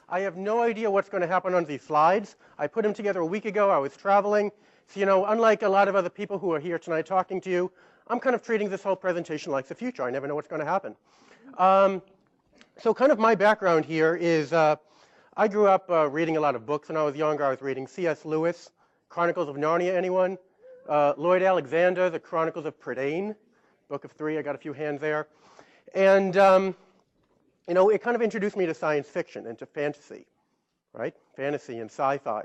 I have no idea what's going to happen on these slides. I put them together a week ago. I was traveling. So, you know, unlike a lot of other people who are here tonight talking to you, I'm kind of treating this whole presentation like the future. I never know what's going to happen. So kind of my background here is I grew up reading a lot of books when I was younger. I was reading C.S. Lewis, Chronicles of Narnia, anyone? Lloyd Alexander, The Chronicles of Prydain, Book of Three. I got a few hands there. And, you know, it kind of introduced me to science fiction and to fantasy, right? Fantasy and sci-fi.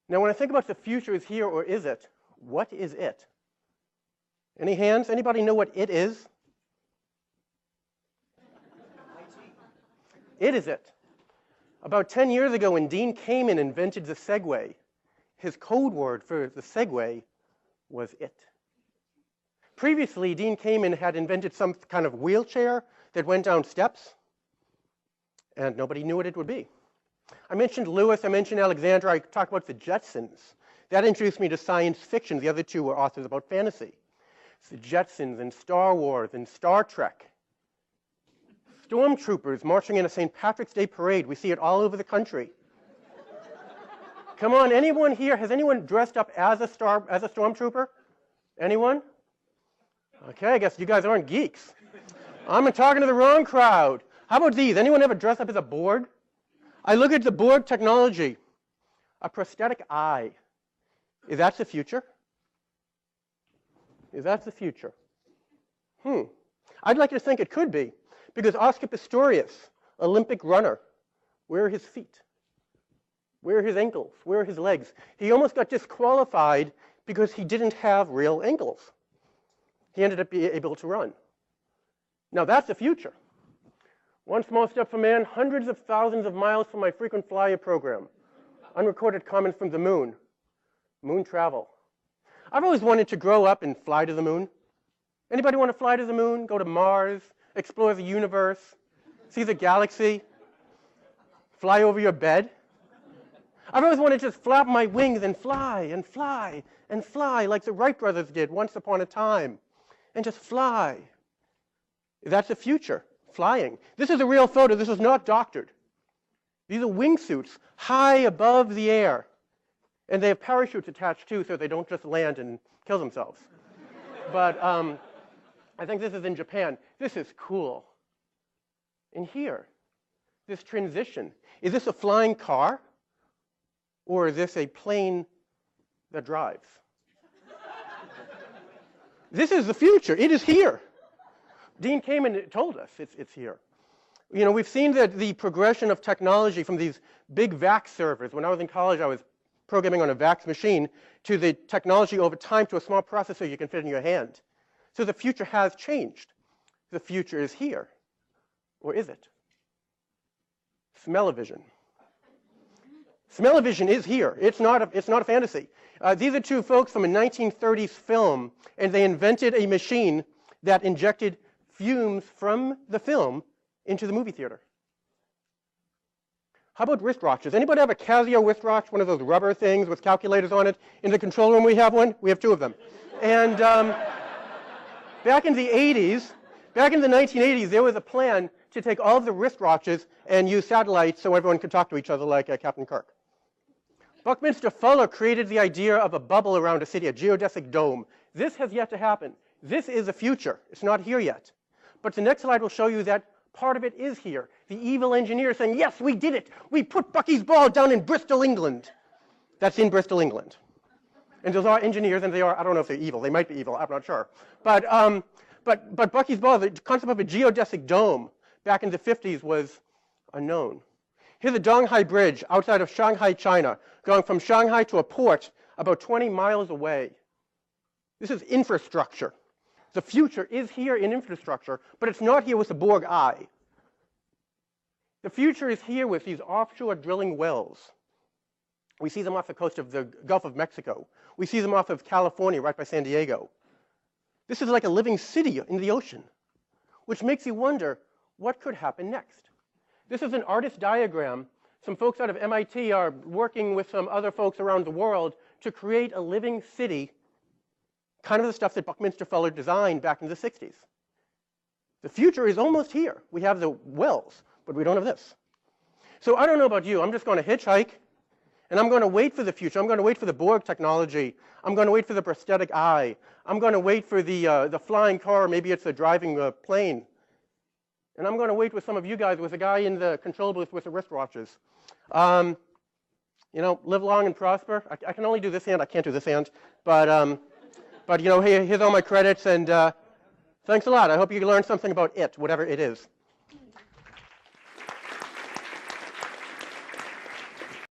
Now, when I think about the future is here or is it, what is it? Any hands? Anybody know what it is? It is it. About 10 years ago, when Dean Kamen invented the Segway, his code word for the Segway was it. Previously, Dean Kamen had invented some kind of wheelchair that went down steps, and nobody knew what it would be. I mentioned Lewis, I mentioned Alexander, I talked about the Jetsons. That introduced me to science fiction. The other two were authors about fantasy. It's the Jetsons and Star Wars and Star Trek. Stormtroopers marching in a St. Patrick's Day parade. We see it all over the country. Come on, anyone here, has anyone dressed up as a stormtrooper? Anyone? Okay, I guess you guys aren't geeks. I'm talking to the wrong crowd. How about these? Anyone ever dress up as a Borg? I look at the Borg technology. A prosthetic eye. Is that the future? Is that the future? I'd like to think it could be, because Oscar Pistorius, Olympic runner, where are his feet? Where are his ankles? Where are his legs? He almost got disqualified because he didn't have real ankles. He ended up being able to run. Now that's the future. One small step for man, hundreds of thousands of miles from my frequent flyer program. Unrecorded comments from the moon. Moon travel. I've always wanted to grow up and fly to the moon. Anybody want to fly to the moon, go to Mars, explore the universe, see the galaxy, fly over your bed? I've always wanted to just flap my wings and fly and fly and fly like the Wright brothers did once upon a time, and just fly. That's the future, flying. This is a real photo. This is not doctored. These are wingsuits high above the air, and they have parachutes attached too, so they don't just land and kill themselves. But I think this is in Japan. This is cool. And here, this transition, is this a flying car? Or is this a plane that drives? This is the future. It is here. Dean Kamen told us it's here. You know, we've seen that the progression of technology from these big VAX servers. When I was in college, I was programming on a VAX machine, to the technology over time to a small processor you can fit in your hand. So the future has changed. The future is here. Or is it? Smell-o-vision. Smell-o-vision is here. It's not a fantasy. These are two folks from a 1930s film, and they invented a machine that injected fumes from the film into the movie theater. How about wristwatches? Anybody have a Casio wristwatch, one of those rubber things with calculators on it? In the control room we have one. We have two of them. And back in the 80s, back in the 1980s, there was a plan to take all of the wristwatches and use satellites so everyone could talk to each other like Captain Kirk. Buckminster Fuller created the idea of a bubble around a city, a geodesic dome. This has yet to happen. This is the future. It's not here yet. But the next slide will show you that part of it is here. The evil engineer saying, yes, we did it. We put Bucky's ball down in Bristol, England. That's in Bristol, England. And those are engineers, and they are, I don't know if they're evil. They might be evil. I'm not sure. But Bucky's ball, the concept of a geodesic dome back in the 50s was unknown. Here's the Donghai Bridge outside of Shanghai, China, going from Shanghai to a port about 20 miles away. This is infrastructure. The future is here in infrastructure, but it's not here with the Borg eye. The future is here with these offshore drilling wells. We see them off the coast of the Gulf of Mexico. We see them off of California, right by San Diego. This is like a living city in the ocean, which makes you wonder, what could happen next? This is an artist diagram. Some folks out of MIT are working with some other folks around the world to create a living city, kind of the stuff that Buckminster Fuller designed back in the 60s. The future is almost here. We have the wells, but we don't have this. So I don't know about you. I'm just going to hitchhike, and I'm going to wait for the future. I'm going to wait for the Borg technology. I'm going to wait for the prosthetic eye. I'm going to wait for the flying car. Maybe it's a driving plane. And I'm going to wait with some of you guys, with a guy in the control booth with the wristwatches. You know, live long and prosper. I can only do this hand. I can't do this hand. But you know, here's all my credits, and thanks a lot. I hope you learned something about it, whatever it is.